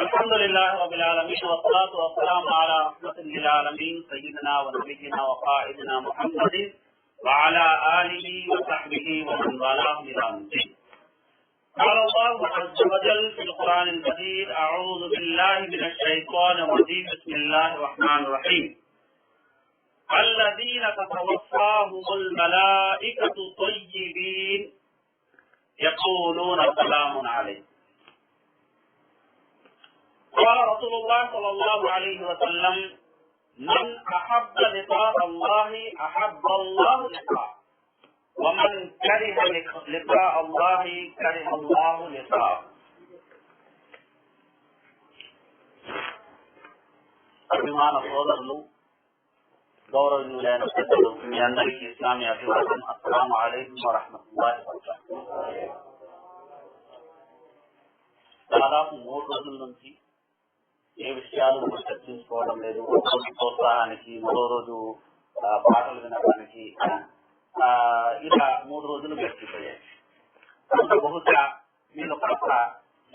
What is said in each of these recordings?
الحمد لله رب العالمين والصلاة والسلام على رحمة للعالمين سيدنا ونبينا وقائدنا محمد وعلى آله وصحبه ومن والاه إلى يوم الدين. قال الله عز وجل في القرآن المجيد: أعوذ بالله من الشيطان الرجيم، بسم الله الرحمن الرحيم. الذين تتوفاهم الملائكة طيبين يقولون سلام عليكم. قال رسول الله صلى الله عليه وسلم: من أحب لقاء الله أحب الله لقاءه، ومن كره لقاء الله كره الله لقاءه. అభిమాన సోదరులు, గౌరవనీయులైన పెద్దలు, మీ అందరికీ ఇస్లామీ అభివాదం. అస్సలాము అలైకుం వరహ్మతుల్లాహి వబరకాతుహు. దాదాపు 3 రోజుల నుంచి ఏ విషయాలు మనం చర్చించుకోవడం లేదు. ఒక రోజు ప్రోత్సాహానికి, మరో రోజు పాటలు వినడానికి, ఇలా 3 రోజులు గడిచిపోయాయి. కనుక బహుశా మీరు కాస్త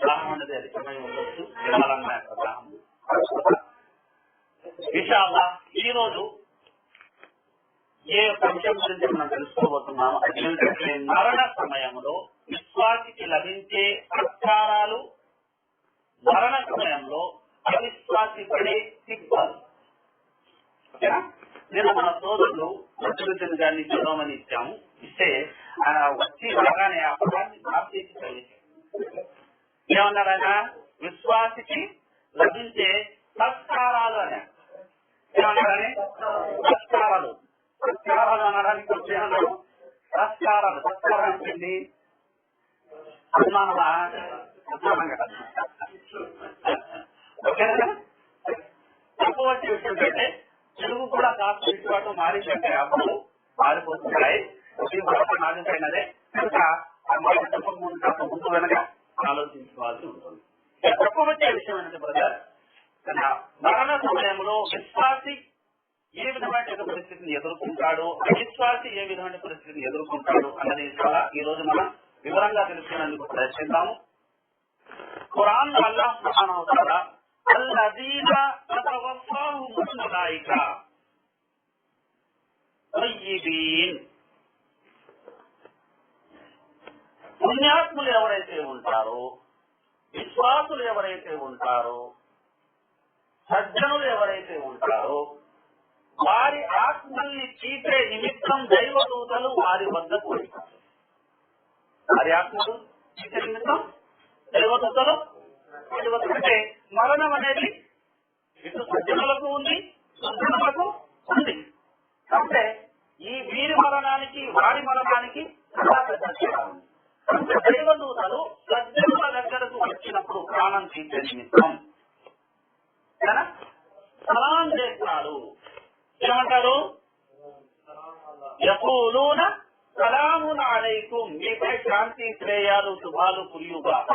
దాహం అనేది అధికమై ఉండొచ్చు, వినాలన్న దాహం. ఇన్షాఅల్లాహ్ ఈ రోజు ఏ విషయం గురించి మనం తెలుసుకోబోతున్నామో అదేంటంటే, మరణ సమయంలో విశ్వాసికి లభించే సత్కారాలు, మరణ సమయంలో అవిశ్వాసి పడే సిగ్గులు. నేను మన సోదరులు మధ్యవర్తులు గారిని చదవమని ఇచ్చాము. ఇస్తే ఆయన వచ్చి రాగానే ఆ పదాన్ని మార్చేసి చదివారు. ఏమన్నారు ఆయన? విశ్వాసికి లభించే సత్కారాలు అని. ఏమన్నారని? సత్కారాలు. సత్కారాలు అనడానికి వచ్చేమన్నారు? సత్కారాలు. సత్కారం ఏంటి? అభిమానమా? అభిమానం కదా. ఓకేనా? తక్కువ వచ్చే విషయం కంటే తెలుగు కూడా కాస్త ఇటుబాటు మారిందంటే అప్పుడు మారిపోతున్నాయి. నాజుకైనదే కనుక చెప్పకముందు కాస్త ముందు వెనక ఆలోచించుకోవాల్సి ఉంటుంది. తక్కువ వచ్చే విషయం ఏంటంటే బ్రదర్, మరణ సమయంలో విశ్వాసి ఏ విధమైన పరిస్థితిని ఎదుర్కొంటాడు, అవిశ్వాసి ఏ విధమైన పరిస్థితిని ఎదుర్కొంటాడు అన్నది చాలా ఈ రోజు మనం వివరంగా తెలుసుకునేందుకు ప్రయత్నిద్దాము. ఖురాన్ లో అల్లాహ్ సుబ్హానహు వ తఆలా الذين تتوفاهم الملائكة طيبين, పుణ్యాత్ములు ఎవరైతే ఉంటారో, విశ్వాసులు ఎవరైతే ఉంటారో, సజ్జనులు ఎవరైతే ఉంటారో, వారి ఆత్మల్ని చీపే నిమిత్తం దైవదూతలు వారి వద్దకు వస్తారు. వారి ఆత్మలు చీపే నిమిత్తం దైవదూతలు అంటే మరణం అనేది ఇటు సజ్జనులకు ఉంది, సజ్జనులకు ఉంది. అంటే ఈ వీరి మరణానికి వారి మరణానికి చాలా పెద్ద తేడా ఉంది. దైవదూతలు సజ్జనుల దగ్గరకు వచ్చినప్పుడు ప్రాణం తీసే నిమిత్తం సలాం చేస్తారు. ఏమంటారు? యఖూలూన సలామున్ అలైకుం, మీపై శాంతి శ్రేయాలు శుభాలు కురియుగాక.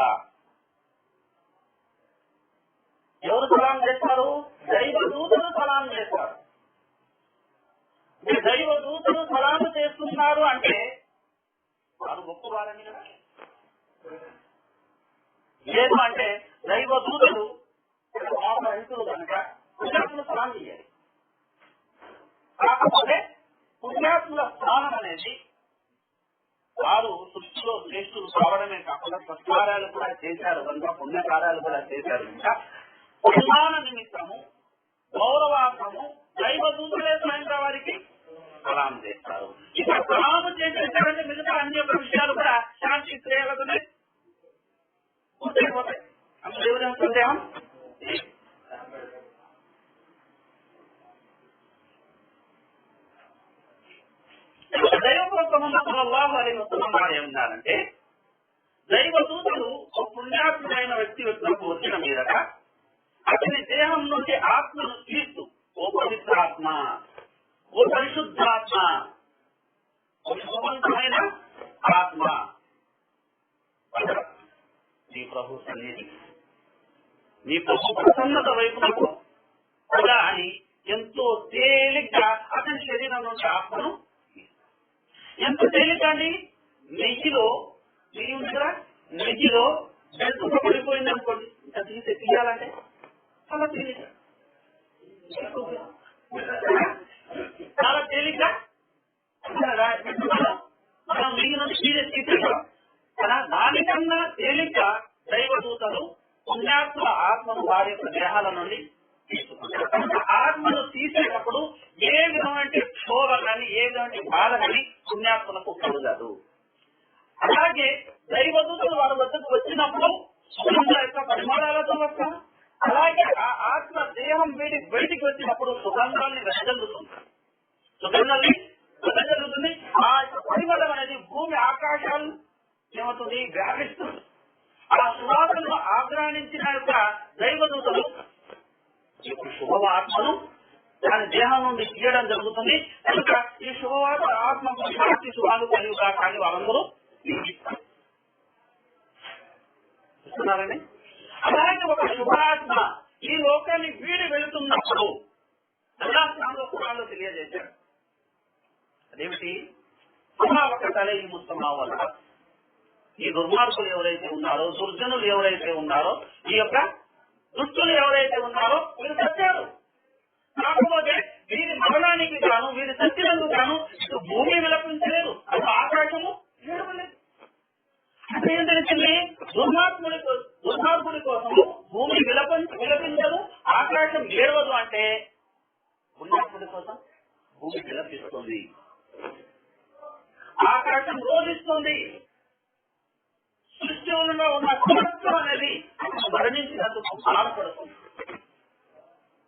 ఎవరు సలాం చేస్తారు? దైవదూతలు సలాం చేస్తారు. దైవదూతలు సలాం చేస్తున్నారు అంటే వారు గొప్పవారని కదా. లేదు అంటే దైవదూతలు రైతులు కనుక పుణ్యాత్ములు సలాం చేయాలి. కాకపోతే పుణ్యాత్ముల స్థానం అనేది వారు సృష్టిలో శ్రేష్ఠులు కావడమే కాకుండా సత్కార్యాలు కూడా చేశారు కనుక, పుణ్యకార్యాలు కూడా చేశారు కనుక సన్మాన నిమిత్తము, గౌరవార్థము దైవదూతలే స్వయంగా వారికి సలాం చేస్తారు. ఇక్కడ సలాము చేసేసారంటే మిగతా అన్ని యొక్క విషయాలు కూడా శాంతి శ్రేయలతోనే పూర్తయిపోతాయి. అందులో ఎవరైనా సందేహం? దైవప్రవక్త సల్లల్లాహు అలైహి వసల్లం వారు ఏమన్నారంటే, దైవదూతలు ఒక పుణ్యాత్ముడైన వ్యక్తి వద్దకు వచ్చిన మీదట అతని దేహం నుండి ఆత్మను తీస్తూ, ఓ పవిత్రాత్మ, ఓ పరిశుద్ధాత్మ, ఓ శుభవంతమైన ఆత్మ, నీ ప్రభు సన్నిధి, నీ ప్రభు ప్రసన్నత వైపునకు కూడా అని ఎంతో తేలిగ్గా అతని శరీరం నుంచి ఆత్మను, ఎంత తేలిక అండి. నెయ్యిలో నెయ్యి ఉంది కదా, నెయ్యిలో జంతువుగా పడిపోయింది అనుకోండి, ఇంకా తీయాలంటే చాలా తేలిక, చాలా తేలిక మనం మీ నుంచి తీసేయగలం. దానికన్నా తేలిక దైవదూతలు పుణ్యాత్ముల ఆత్మను వారి యొక్క దేహాల నుండి తీసుకుంటారు. ఆత్మను తీసేటప్పుడు ఏ విధమైన క్షోభ కానీ ఏ విధమైన బాధ కానీ పుణ్యాత్మలకు కలగదు. అలాగే దైవదూతలు వారి వద్దకు వచ్చినప్పుడు సుగంధ యొక్క పరిమాణాలతో వస్తారు. అలాగే ఆ ఆత్మ దేహం బయటికి వచ్చినప్పుడు సుగంధాన్ని వెదజల్లుతుంది. సుగంధాన్ని వెదజల్లుతుంది. ఆ యొక్క పరిమళం అనేది భూమి ఆకాశాలు ఏమవుతుంది, వ్యాపిస్తుంది. ఆ సువాసనను ఆగ్రహించిన యొక్క దైవదూతలు ఇప్పుడు శుభవాత్మను దాని దేహం నుండి తీయడం జరుగుతుంది. కనుక ఈ శుభవార్త ఆత్మకు శాంతి శుభాలు కలిగిగా కానీ వాళ్ళందరూ ఇస్తున్నారండి. అలాగే ఒక శుభాత్మ ఈ లోకాన్ని వీడి వెళుతున్నప్పుడు అల్లాహ్ సుబ్హానహు తెలియజేశాడు. అదేమిటి? ఒక తలే ఈ ముస్తమా వల్ల ఈ దుర్మార్గులు ఎవరైతే ఉన్నారో, దుర్జనులు ఎవరైతే ఉన్నారో, ఈ యొక్క దుష్టులు ఎవరైతే ఉన్నారో వీరు చచ్చారు. కాకపోతే వీరి మరణానికి గాను, వీరి సత్యనందుకు గాను ఇటు భూమి విలపించలేదు, అటు ఆకాశము ఏడవలేదు. అంటే ఏం తెలిసింది? దుర్మార్గుడి కోసము భూమి విలపించదు, ఆకాశం ఏడవదు. అంటే పుణ్యాత్ముడి కోసం భూమి విలపిస్తుంది, ఆకాశం రోధిస్తుంది. సృష్టిలో ఉన్న సమస్తం అనేది మరణించినందుకు బాధపడుతుంది.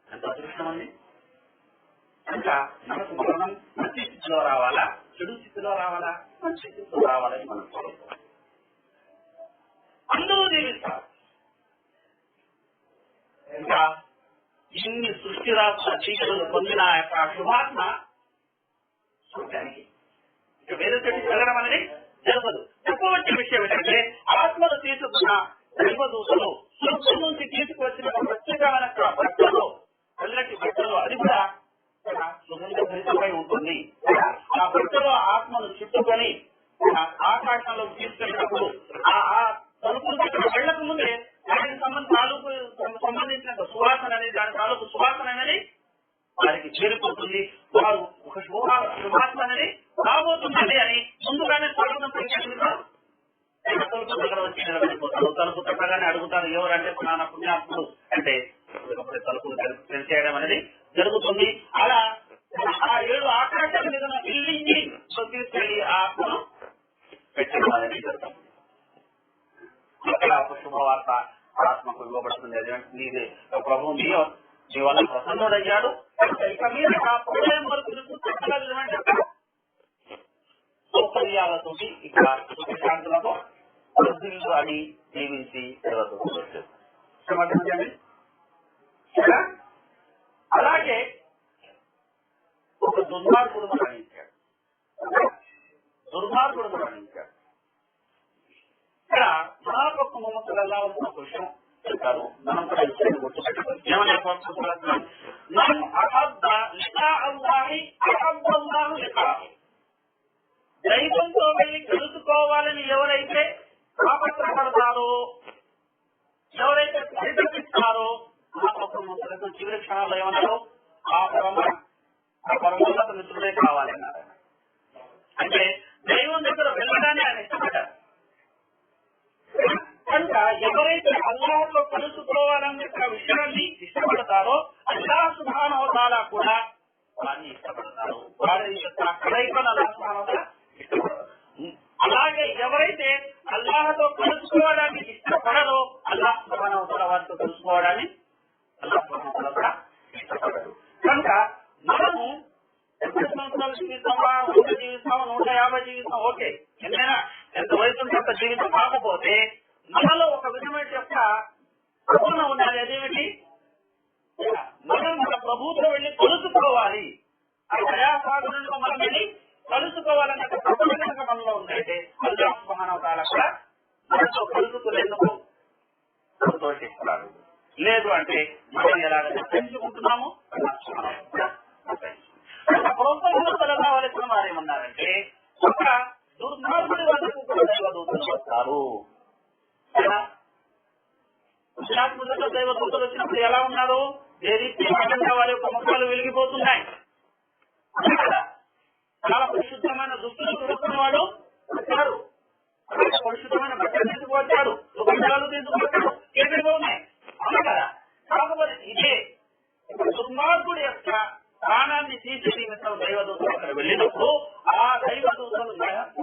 ఎంత అదృష్టం అండి. కనుక మనకు మరణం మంచి స్థితిలో రావాలా, చెడు స్థితిలో రావాలా? మంచి స్థితిలో రావాలని మనం కోరుకోవాలి. అందరూ జీవిస్తారు. ఇంకా ఇన్ని సృష్టి రాష్ట్ర చీకలను పొందిన యొక్క శుభాత్మ చూడటానికి ఇక వేరే చెట్టు జరగడం అనేది జరగదు. చెప్పవచ్చే విషయం ఏంటంటే ఆత్మను తీసుకున్న దైవదూతలు స్వర్గం నుంచి తీసుకువచ్చిన ప్రత్యేకమైన బట్టలు, తెల్లటి బట్టలు, అది కూడా సుగంధ భరితమై ఉంటుంది. ఆ బట్టలో ఆత్మను చుట్టుకొని ఆకాశంలో తీసుకెళ్ళినప్పుడు ఆ తలుపులు వెళ్లక ముందే దానికి సంబంధించిన సువాసన అనేది, దాని తాలూకు సువాసన అనేది వారికి చేరిపోతుంది. వారు ఒక శుభాత్మ అనేది రాబోతుందండి అని ముందుగానే స్వాగతం పలికేందుకు తలుపు దగ్గర వచ్చి నిలబడిపోతారు. తలుపు తప్పగానే అడుగుతారు, ఎవరంటే నా పుణ్యాత్ముడు అంటే తలుపులు తెరిచేయడం అనేది జరుగుతుంది. అలా ఆ 7 ఆకాశాల మీద బిల్డింగ్ తీసుకెళ్లి ఆ ఆత్మను పెట్టడం అనేది జరుగుతుంది. అక్కడ ఒక శుభవార్త ఆత్మకు ఇవ్వబడుతుంది. నీది ప్రభు నీ వల్ల ప్రసన్నుడయ్యాడు, ఇక మీద ప్రళయం వరకు సౌకర్యాలతో ఇక్కడ సుఖశాంతులతో వృద్ధులు అని జీవించి సమర్థించండి. అలాగే ఒక దుర్మార్గుడు మరణించాడు. ఇక్కడ మహాప్రభు ముహమ్మద్ సల్లల్లాహు అలైహి వసల్లం విషయం చెప్పారు. మనం కూడా విషయాన్ని గుర్తుపెట్టుకోవాలి. ఏమన్నా మనం అహబ్బ లికా అల్లాహి అహబ్బల్లాహు లికాహు. దైవంతో వెళ్ళి కలుసుకోవాలని ఎవరైతే ఆపత్రపడతారో, ఎవరైతే పరితపిస్తారో, మహాప్రభు ముహమ్మద్ చివరి క్షణాల్లో ఏమన్నారో ఆ పరమోన్నత మిత్రుడే కావాలన్నారు. అంటే దైవం దగ్గర వెళ్ళడాన్ని ఆయన ఇష్టపడ్డారు. కనుక ఎవరైతే అల్లాహ్తో కలుసుకోవాలనే విషయాన్ని ఇష్టపడతారో అల్లాహ్ సుబ్హానహు వ తఆలా కూడా వారిని ఇష్టపడతారు. వారి యొక్క కలయికను అల్లాహ్ సుబ్హానహు వ తఆలా ఇష్టపడతారు. అలాగే ఎవరైతే అల్లాహ్తో కలుసుకోవడానికి ఇష్టపడరో అల్లాహ్ సుబ్హానహు వ తఆలా వారితో కలుసుకోవడాన్ని అల్లాహ్ సుబ్హానహు వ తఆలా ఇష్టపడరు. కనుక మనము 80 సంవత్సరాలు జీవిస్తామా, 100 జీవిస్తామా, 150 జీవిస్తాం, ఓకే, ఎన్నైనా ఎంత వయసు అంత జీవితం కాకపోతే మనలో ఒక విధమైన యొక్క ప్రవణ ఉండాలి. అదేమిటి? మనం మన ప్రభుత్వం వెళ్ళి కలుసుకోవాలి. ఆ దయాసాగరంలో మనం వెళ్ళి కలుసుకోవాలన్న ప్రవణ కనుక మనలో ఉందంటే అల్లాహ్ సుబ్హానహు వ తఆలా కూడా మనతో కలుసుకునేందుకు సంతోషిస్తాడు. లేదు అంటే మనం ఎలాగైతే పెంచుకుంటున్నామో వారు ఏమన్నారంటే ఒక దుర్మార్గుడి వద్దకు కూడా దైవదూతలు వస్తారు. ఆధ్యాత్మిక దైవదూతలు వచ్చినప్పుడు ఎలా ఉన్నారు? ఏ రీతి వారి యొక్క ముఖాలు వెలిగిపోతున్నాయి. చాలా పరిశుద్ధమైన దుస్తులు తొడుక్కున్నవాడు వచ్చాడు, పరిశుద్ధమైన బట్టలు తీసుకువచ్చాడు, సుగంధాలు తీసుకువచ్చాడు, ఏమేమో ఉన్నాయి. అవును కదా? కాకపోతే ఇదే దుర్మార్గుడి యొక్క ప్రాణాన్ని తీసే నిమిత్తం దైవదూతలు అక్కడ వెళ్ళినప్పుడు ఆ దైవదూతలు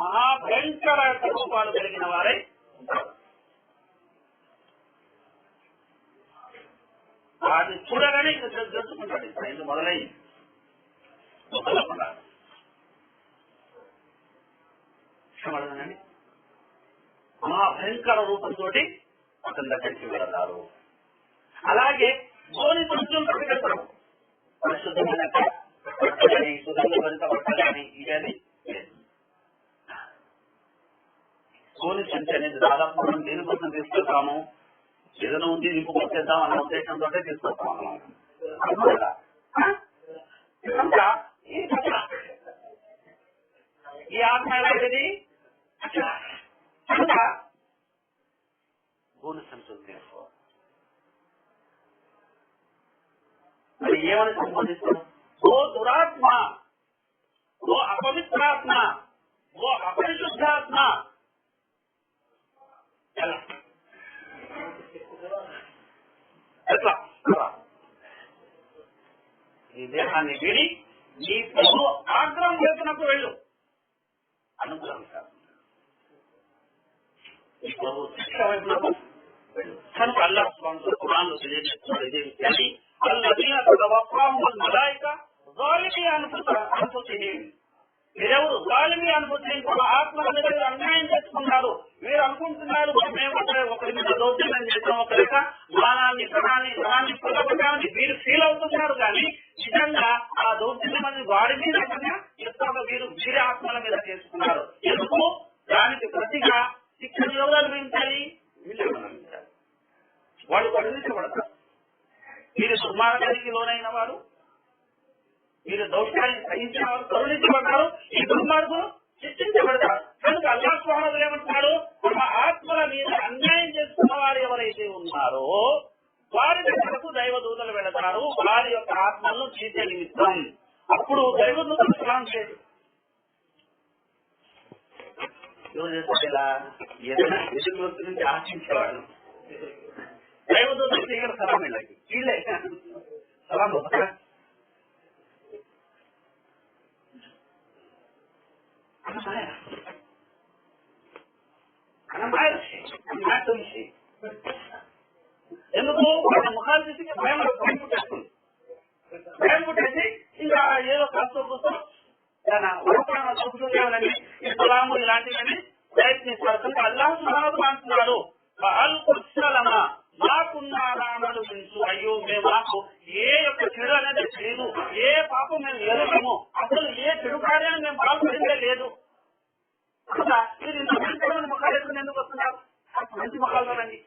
మహాభయంకర రూపాలు కలిగిన వారై ఉంటారు. వాటిని చూడగానే ఇక్కడ తెలుసుకుంటాడు. ఇది మొదలైంది. మహాభయంకర రూపంతో అతని దగ్గరికి వెళతారు. అలాగే గోని సంచులు పట్టుకెళ్తారు. పరిశుద్ధమైన బట్టలని, సుగంధభరిత బట్టలని ఇవన్నీ. గోని సంచి అనేది దాదాపు మనం దేనికోసం తీసుకెళ్తాము? ఏదైనా ఉంది నింపుకొచ్చేద్దాం అన్న ఉద్దేశంతో తీసుకొస్తాం మనం. ఈ ఆత్మ ఎలాంటిది? గోని సంచులు తీసుకో. మరి ఏమని సంబోధిస్తాం? ఓ దురాత్మ, ఓ అపవిత్రాత్మ, ఓ అపరిశుద్ధాత్మ. ఎట్లా ఈ దేహాన్ని విడి నీ ప్రభు ఆగ్రహం చేసినప్పుడు వెళ్ళు. అనుగ్రహం కాదు, ఈ ప్రభు శిక్ష వైపునకు వెళ్ళు. కనుక అల్లాహ్ సుబ్హానహు వ తఆలా తెలియజేస్తున్నాడు ఇదే విషయాన్ని. అల్లదీన తవఫాహుల్ మలాయికా జాలిమీ అన్ఫుసిహిం. మీరెవరు? జాలిమీ అన్ఫుసిహిం, తమ ఆత్మల మీద అన్యాయం చేసుకున్నారు. మీరు అనుకుంటున్నారు మేము ఒకరి మీద దౌర్జన్యం చేసాం, ఒకరిక మానాన్ని ధనాన్ని పొందబడ్డామని వీరు ఫీల్ అవుతున్నారు. కానీ నిజంగా ఆ దౌర్జన్యం అనేది వారి మీద ఎక్కువగా వీరి ఆత్మల మీద చేసుకున్నారు. ఎందుకు? దానికి ప్రతిగా శిక్షణ ఎవరు అనుభవించాలి? వీళ్ళు అనుభవించాలి. వాళ్ళు పరిగణించబడతారు. మీరు దుర్మార్గానికి లోనైన వారు, మీరు దౌష్యాన్ని సహించిన వారు కరుణించబడతారు. ఈ దుర్మార్గులు శిక్షించబడతారు. కనుక అల్లాహ్ సుబ్హానహు వ తఆలా ఏమంటున్నారు? తమ ఆత్మల మీద అన్యాయం చేసుకున్న వారు ఎవరైతే ఉన్నారో వారి దగ్గరకు దైవదూతలు వెళతారు, వారి యొక్క ఆత్మలను తీసే నిమిత్తం. అప్పుడు దైవదూతలు సలాం చేయరు. ఎవరు చేస్తారు? ఇలా ఏదైనా ఎదురు నుంచి ఆశించేవాడు దైవదూతలు చేయగల సలాం వీళ్ళకి. వీళ్ళే సలాం వస్తారా? ఎందుకు? వాళ్ళ ముఖాలు తీసి భయం పుట్టేస్తుంది. భయం పుట్టేసి ఇంకా ఏదో కాస్త కూర్చో చూపుతుందేమోనని ఈ సలాము ఇలాంటివన్నీ ప్రయత్నిస్తారు. కనుక అల్లాహ్ సుబ్హానహు వ తఆలా అంటున్నారు, మాకున్నా రామడు తెలుసు. అయ్యో మేము మాకు ఏ యొక్క చెడు అనేది లేదు, ఏ పాపం మేము ఎదురము, అసలు ఏ చెడు కార్యాన్ని మేము పాల్పడిందే లేదు. మీరు ఇంత మంచి ముఖాలు ఎత్తుకుని ఎందుకు వస్తున్నారు? మంచి ముఖాలు రండి.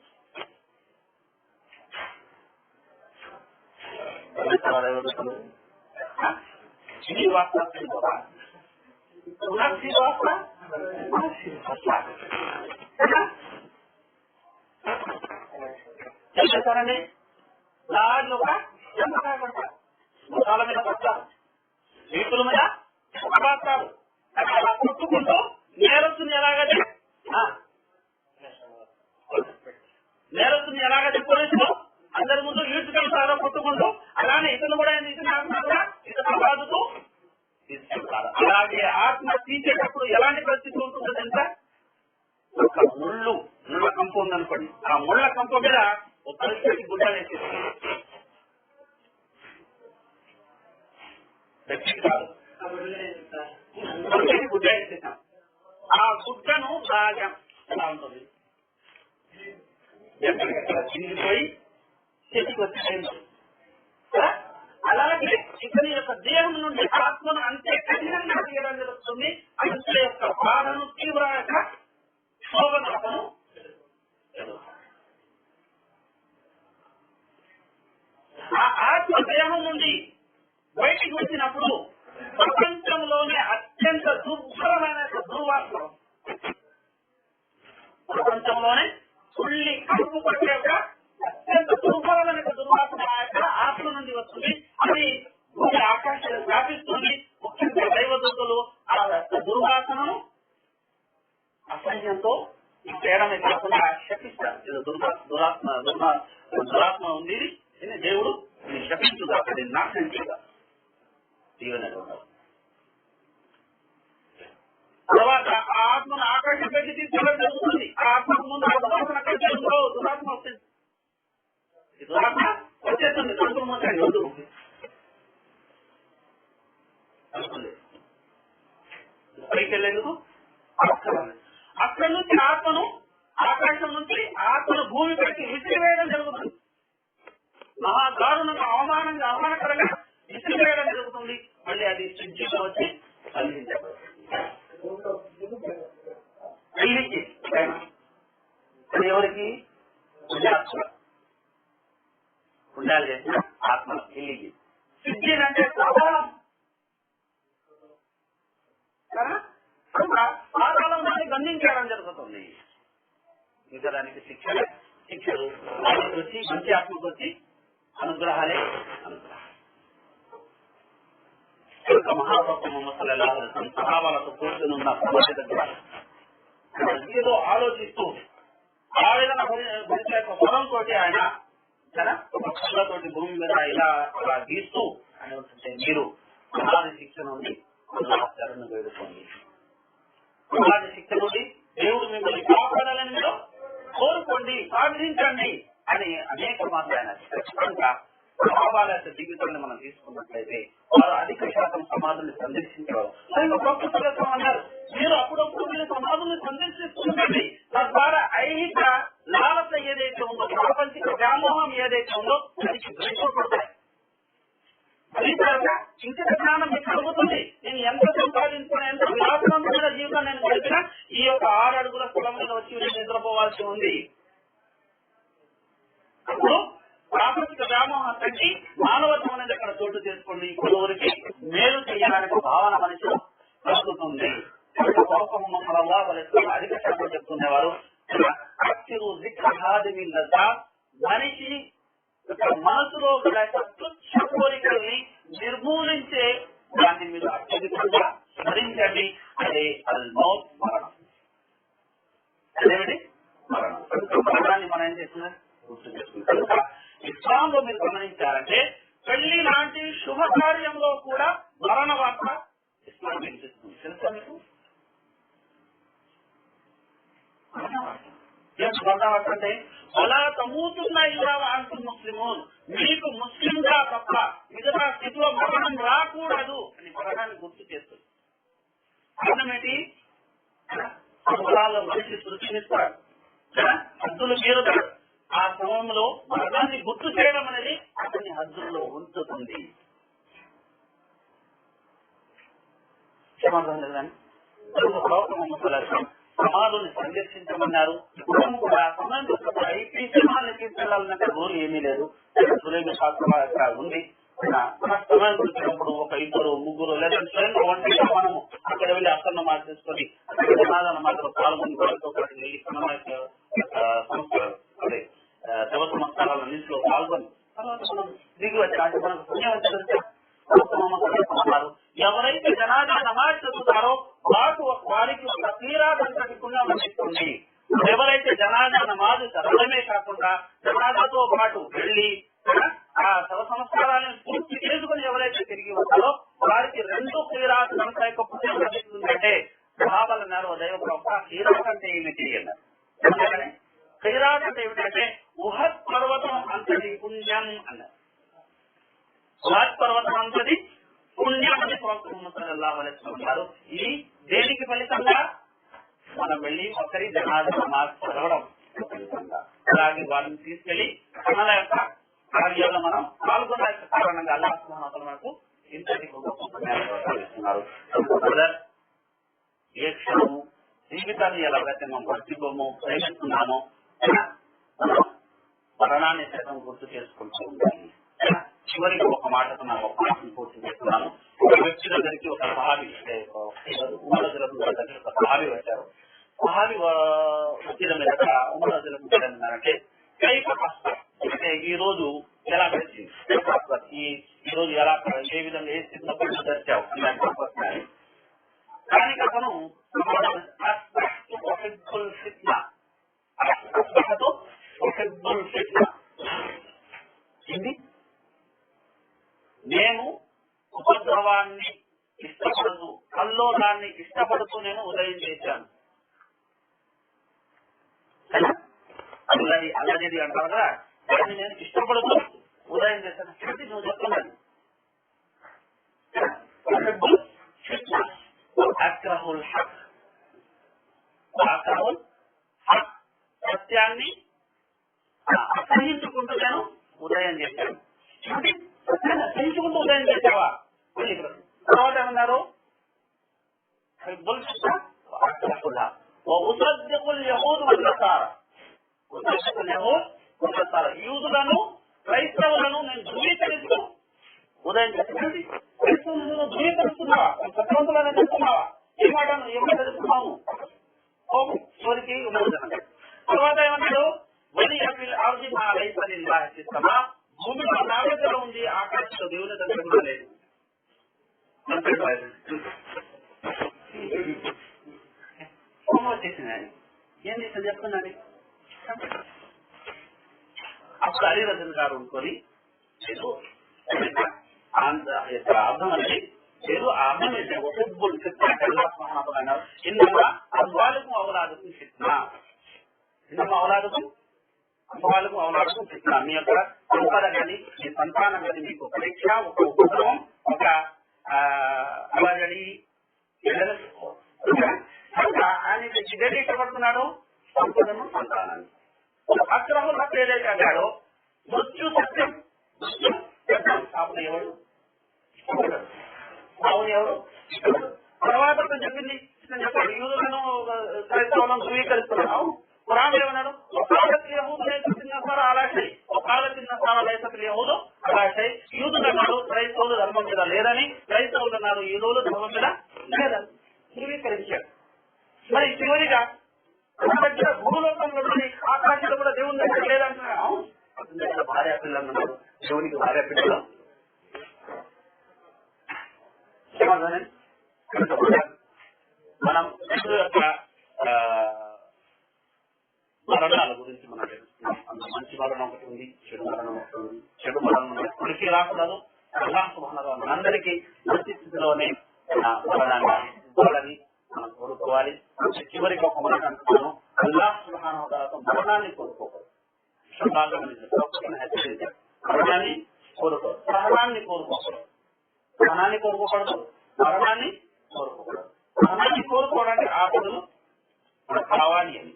ఏం చేస్తారండి? లాడ్లు కూడా చెంపకాయ కొడతారు, ముఖాల మీద కొడతారు, వీపుల మీద పడతారు. అలా కొట్టుకుంటూ నేరస్తుని ఎలాగైతే పోలీసులు అందరి ముందు ఈడ్చుకెళ్తారో కొట్టుకుంటూ, అలానే ఇతను కూడా ఇతను బాధతో తీసుకెళ్తారు. అలాగే ఆత్మ తీసేటప్పుడు ఎలాంటి పరిస్థితి ఉంటుందో తెలుసా? ఒక ముళ్ళ కంప ఉందనుకోండి, ఆ ముళ్ళ కంప మీద ఒక పరిస్థితి గుడ్డ వేసేస్తుంది. కాదు, గుడ్డ వేసేసాం. ఆ గుడ్డను బాగా ఎలా ఉంటుంది? ఎక్కడికక్కడ చిరిగిపోయి చేతికి వచ్చేది. అలాగే ఇతని యొక్క దేహం నుండి ఆత్మను అంతే కఠినంగా తీయడం జరుగుతుంది. అంతే యొక్క బాధను, తీవ్ర యొక్క శోభను ఆ ఆత్మ దేహం నుండి బయటికి వచ్చినప్పుడు ప్రపంచంలోనే అత్యంత దుర్భరమైన దుర్వాసన, ప్రపంచంలోనే చుల్లి కడుపు పట్టే అని కాకుండా శపిస్తారు. ఇది దురాత్మ ఉంది, దేవుడు శపించుగా, అది నాశించుగా దీవెనగా ఉండదు. తర్వాత ఆ ఆత్మను ఆకాశం పెట్టి తీసుకెళ్ళడం జరుగుతుంది. ఆ ఆత్మకు ముందు ఆ దురాత్మ దురాత్మ వస్తుంది. ఈ దురాత్మ వచ్చేస్తుంది కడుపులు మూసండి వద్దు పైకి వెళ్ళేందుకు అక్కడి నుంచి ఆత్మను ఆకాశం నుంచి ఆత్మను భూమి పెట్టి విసిరివేయడం జరుగుతుంది. మహాదారుణంగా అవమానకరంగా విసిరివేయడం జరుగుతుంది. మళ్ళీ అది శుద్ధిగా వచ్చి అందించబడుతుంది. పెళ్లికి ఎవరికి ఉండాలి చేసిన ఆత్మ ఇల్లికి శుద్ధి అంటే స్వభావం. ఆ కాలంలో బంధించడం జరుగుతుంది. ఇంకా దానికి శిక్షలు వచ్చి మంచి ఆత్మకు వచ్చి అనుగ్రహాలే మహాభక్త ముహమ్మద్ సహాబాలతో కూర్చొని ఉన్న సమాజ దగ్గర ఏదో ఆలోచిస్తూ ఆవేదన భరించే పొలంతో ఆయన ఒక కళ్ళతోటి భూమి మీద ఇలా అలా గీస్తూ అంటే మీరు సమాజ శిక్ష నుండి శరణు వేడుకోండి, సమాజ శిక్ష నుండి దేవుడు మిమ్మల్ని కాపాడాలని మీరు కోరుకోండి, ప్రార్థించండి అని అనేక మాటలు ఆయన ఖచ్చితంగా సహాబాల జీవితాన్ని మనం తీసుకున్నట్లయితే వారు అధిక శాతం సమాధుల్ని సందర్శించేవారు. ప్రకృతిలో అన్నారు, మీరు అప్పుడప్పుడు మీరు సమాధుల్ని సందర్శిస్తుండండి. తద్వారా ఐహిక లాలస ఏదైతే ఉందో, ప్రాపంచిక వ్యామోహం ఏదైతే ఉందో దానికి భయపడతాయి. ఫలితంగా ఇంకిత జ్ఞానం మీకు కలుగుతుంది. నేను ఎంత సంపాదించుకున్నా, ఎంత విలాసవంతమైన జీవితం నేను గడిపినా ఈ యొక్క 6 అడుగుల స్థలం మీద వచ్చి నిద్రపోవాల్సి ఉంది. అప్పుడు ప్రాపంచిక వ్యామోహం తగ్గి మానవత్వం అనేది అక్కడ చోటు చేసుకోండి. కొందరికి మేలు చేయాలనే భావన మనిషిలో కలుగుతుంది. అధిక శాతం చెప్తుండేవారు, మనిషి మనసులో తుచ్చ కోరికల్ని నిర్మూలించే దాన్ని మీరు అత్యధికంగా స్మరించండి. అదే అల్మౌత్, మరణం. అదేమిటి మరణం. మరణాన్ని మనం ఏం చేస్తున్నాం గుర్తు చేసుకుంటాం. ఇస్లాంలో మీరు గమనించారంటే పెళ్లి లాంటి శుభకార్యంలో కూడా మరణ వార్త ఇస్లాం ఏం చేస్తుంది తెలుసా మీకు? మరణ వార్త అంటే అలా తమూతున్న ఇలా అంటూ ముస్లిమోన్, మీకు ముస్లింగా తప్ప మిగతా స్థితిలో మరణం రాకూడదు అని మరణాన్ని గుర్తు చేస్తుంది. కారణం ఏంటి? మనిషి సృష్టిస్తాడు, హద్దులు మీరుతాడు. ఆ సమయంలో మరణాన్ని గుర్తు చేయడం అనేది అతని హద్దుల్లో ఉంచుతుంది. సమాధుల్ని సందర్శించమన్నారు. మనం కూడా సమయంలో సినిమాల్ని తీసుకెళ్లాలంటే రూల్ ఏమీ లేదు. సురేఖ శాస్త్రం ఉంది. సమయం వచ్చినప్పుడు ఒక 2 3 లేదా స్వయంగా ఒంటిగా మనము అక్కడ వెళ్ళి అక్కన్న మార్చేసుకొని అక్కడ జనాదన మాత్రం పాల్గొని వారితో పాటు వెళ్ళి సంస్థలు అదే శవ సంస్కారాలన్నింటిలో పాల్గొని తర్వాత మనం దిగి వచ్చి మనకు పుణ్యవంతులు ఎవరైతే జనాదా నమాజ్ చదువుతారో వారికి ఒక తీరాదంతటి పుణ్యం లభిస్తుంది. ఎవరైతే జనాదా నమాజ్ చదవడమే కాకుండా జనాదాతో పాటు వెళ్ళి ఆ శవ సంస్కారాలను పూర్తి చేసుకుని ఎవరైతే తిరిగి వస్తారో వారికి 2 తీరాలు కనుక యొక్క పుణ్యం లభిస్తుందంటే సహాబాల నేర దైవ ప్రవక్త తీరాట్ అంటే ఏమిటి అన్నారు. ఎందుకంటే తీరాట్ అంటే ఏమిటంటే ఉహద్ పర్వతం అంతటి పుణ్యం అన్నారు. ఉహద్ పర్వతం అంతటి పుణ్యం అని ప్రవక్త ముహమ్మద్ సల్లల్లాహు అలైహి వసల్లం అన్నారు. ఇది దేనికి ఫలితంగా? మనం వెళ్ళి ఒకరి జనాజా నమాజ్ చదవడం ఫలితంగా. అలాగే వారిని తీసుకెళ్లి మన యొక్క కార్యాలను మనం పాల్గొన్న కారణంగా అల్లాహ్ సుబ్హానహు వ తఆలా మనకు ఇంతటి ఇస్తున్నారు. ఏ క్షణము జీవితాన్ని ఎలాగైతే మనం వర్తిపోమో ప్రయత్నిస్తున్నామో మరణాన్ని సైతం గుర్తు చేసుకుంటూ ఉండాలి. చివరికి ఒక మాటకు నా ఒక మాటను పూర్తి చేస్తున్నాను. ఒక వ్యక్తి దగ్గరికి ఒక సహాబి దగ్గర ఒక సహాబి వచ్చారు. సహాబి వచ్చిన మీద ఉన్నారంటే అంటే ఈ రోజు ఎలా గడిచింది, ఈ రోజు ఎలా ఏ విధంగా ఏ స్థితిలో తెరిచావు అని. కానీ అతను ఏంటి నేను ఉపద్రవాన్ని ఇష్టపడుతూ కల్లోలాన్ని ఇష్టపడుతూ నేను ఉదయం చేశాను. అల్లది అంటారు కదా, దాన్ని నేను ఇష్టపడుతూ ఉదయం చేశాను. నువ్వు చెప్తున్నాను సత్యాన్ని అసహించుకుంటూ నేను ఉదయం చేశాను. సత్యాన్ని అసహించుకుంటూ ఉదయం చేసావా? తర్వాత ఏమన్నారు? యూదులను క్రైస్తవులను నేను ధృవీకరిస్తూ ఉదయం చేసి క్రైస్తవులను ధృవీకరిస్తున్నావా? సత్వంతులను చెప్తున్నావా? ఏమాట చెప్తున్నాము చివరికి ఉన్నది. తర్వాత ఏమన్నాడు? వలి అఫిల్ అర్జి మా రైతలిల్లాహి ఫిస్సమా, భూమిలో నా దగ్గర ఉంది, ఆకాశంలో దేవుని దగ్గర లేదు. చేసిందని ఏం చేసింది చెప్తున్నాను. అప్పుడు అలీరజన్ గారు అనుకొని లేదు అర్థం అనేది లేదు, ఆ అర్థం అయితే ఒక్కొక్కరు చెప్తారు. ఇందులో అవ్వాలకు అవలాదుకు చెప్తున్నా, ఇందులో అవలాదుకు అమ్మవాళ్ళకు అవలాదుకు చెప్తున్నా. మీ యొక్క సంపద కానీ మీ సంతానం కానీ మీకు పరీక్ష, ఒక ఉపద్రవం, ఒక అలజడి ఆయన ఇదేది ఇష్టపడుతున్నాడు? సంపదను, సంతానాన్ని. అక్రమం ఏదైతే అన్నాడో మృత్యు సత్యం, అవును ఎవడు అవును ఎవరు తర్వాత చెప్పింది చెప్పాడు. యూదులను క్రైస్తవులను ధృవీకరిస్తున్నాడు. ఖురాన్ ఏమన్నాడు? ఒకాలకి యహూదు లేకపోతే అలాంటి ఒకాలకి లేకపోతే అలాంటి యూదులు అన్నాడు క్రైస్తవులు ధర్మం మీద లేదని, క్రైస్తవులు అన్నారు యూదులు ధర్మం మీద లేదని ధృవీకరించాడు. మరి చివరిగా దగ్గర భూలోకంలో ఆకాశంలో కూడా దేవుని దగ్గర లేదంటున్నాడు. అతని దగ్గర భార్య పిల్లలు ఉన్నారు, దేవునికి భార్య పిల్లలు. మనం హిందూ యొక్క మరణాల గురించి మనం తెలుస్తున్నాం. అందులో మంచి మరణం ఒకటి ఉంది, చెడు మరణం ఒకటి ఉంది. చెడు మరణం ఉనికి రాకూడదు. అల్లాహ్ సుబ్హానహు వ తఆలా మనందరికీ మంచి స్థితిలోనే మరణాన్ని ఇవ్వాలని మనం కోరుకోవాలి. చివరికి ఒక మాట అంటున్నాను, అల్లాహ్ సుబ్హానహు వ తఆలాతో మరణాన్ని కోరుకోకూడదు. హెచ్చరించారు, మరణాన్ని కోరుకోరు, సహనాన్ని కోరుకోకూడదు. సహనాన్ని కోరుకోకూడదు, మరణాన్ని కోరుకోకూడదు. సహనాన్ని కోరుకోవడానికి ఆపదలు కావాలి అని,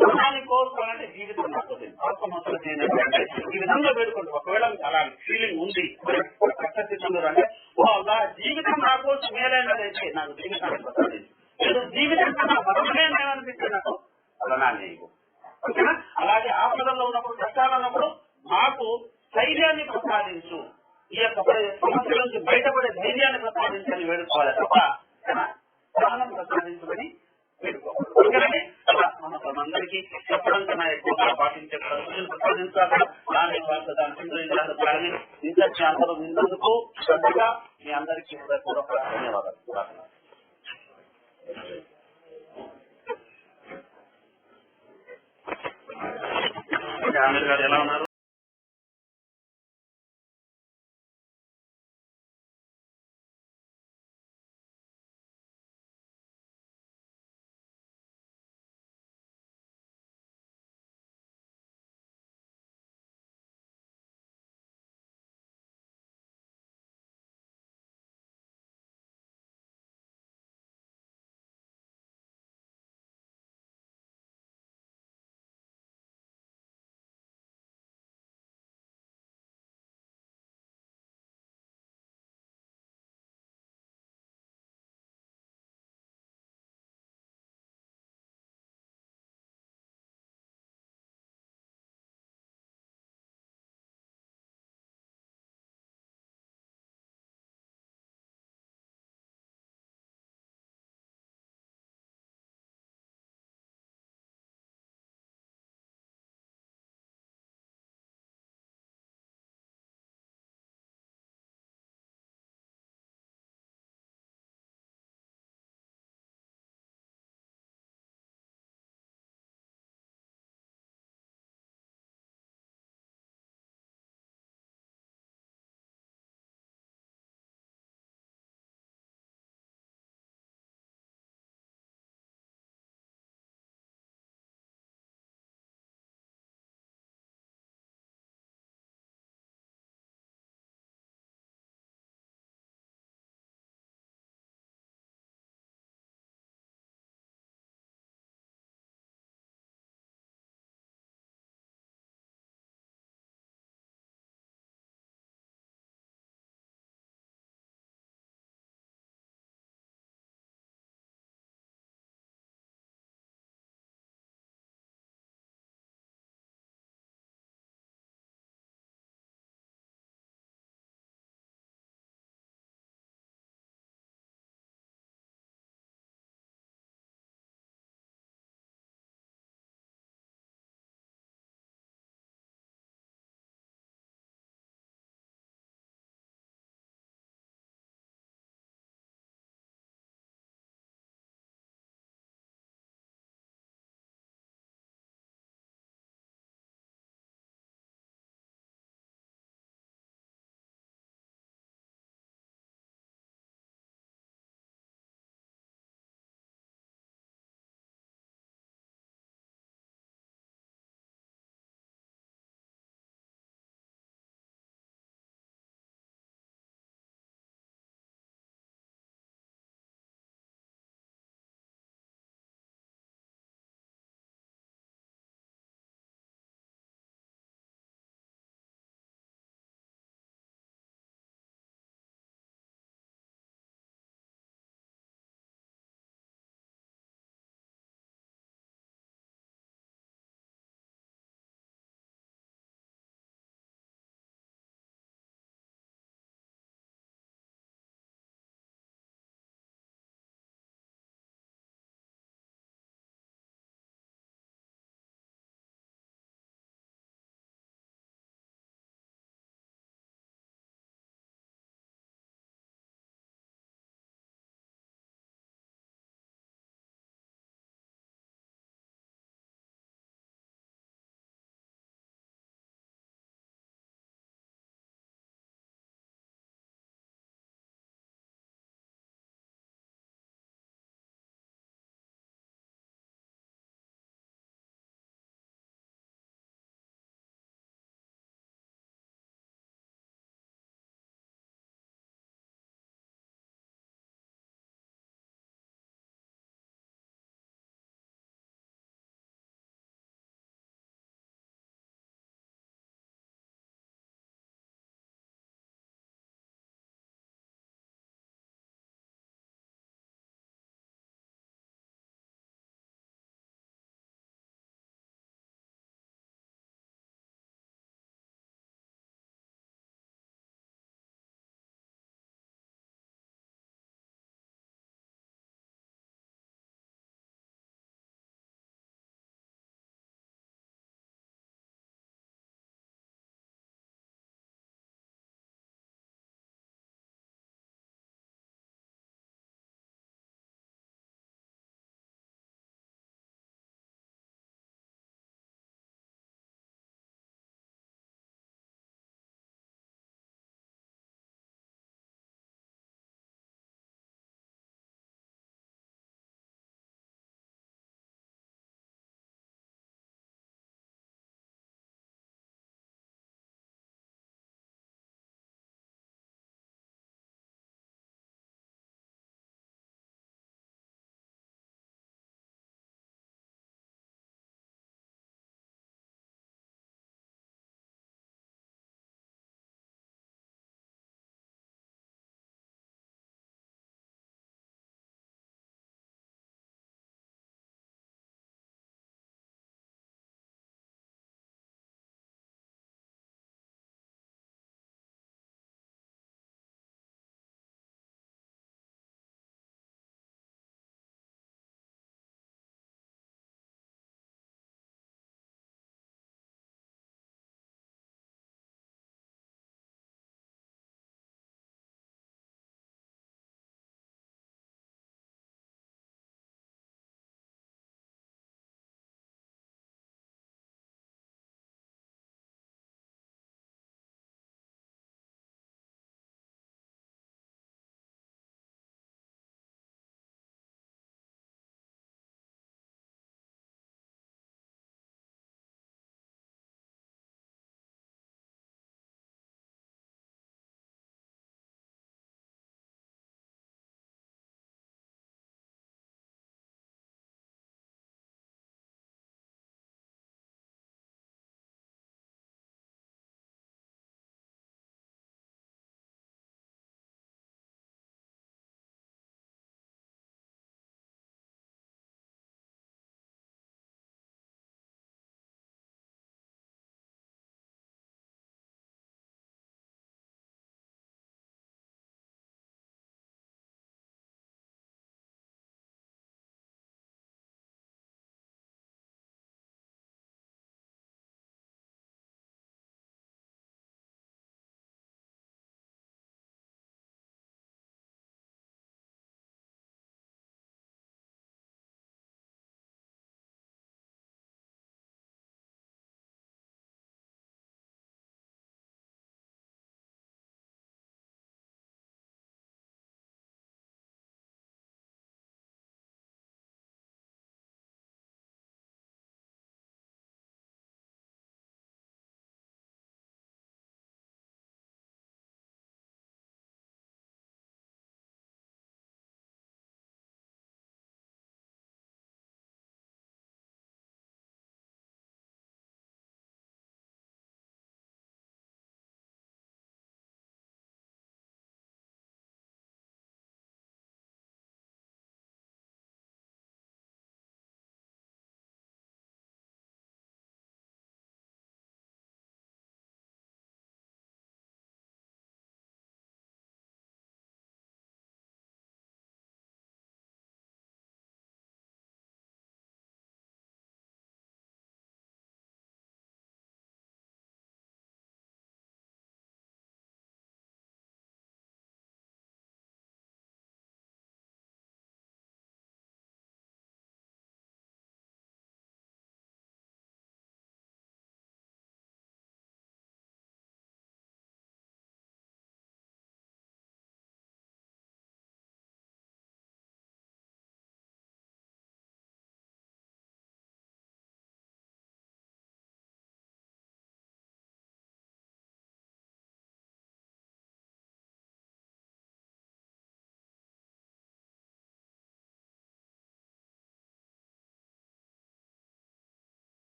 మరణాన్ని కోరుకోవాలంటే జీవితం నాకు ఏంటంటే ఈ విధంగా వేడుకుంటాం. ఒకవేళ అలా ఫీలింగ్ ఉంది కష్టస్థితులు అంటే ఓ అలా జీవితం నా కోసం మేలైనదైతే నాకు జీవితాన్ని ప్రసాదించు, లేదు జీవితం కన్నా మరణమే మేమనిపిస్తే నాకు మరణాన్ని ఇవ్వు. ఓకేనా? అలాగే ఆపదల్లో ఉన్నప్పుడు, కష్టాలు ఉన్నప్పుడు మాకు ధైర్యాన్ని ప్రసాదించు, ఈ యొక్క సమస్యల నుంచి బయటపడే ధైర్యాన్ని ప్రసాదించని వేడుకోవాలి తప్ప ప్రాణం ప్రసాదించమని వేడుకోవాలి. అందుకని మనందరికీ చెప్పడం కన్నా ఎక్కువగా పాటించే పరిస్థితులు ప్రసాదించాలి. దాని దాని ఇంకా అందరూ విన్నందుకు శ్రద్ధగా మీ అందరికీ హృదయపూర్వక ధన్యవాదాలు. ఆమెర్ గారు ఎలా ఉన్నారు?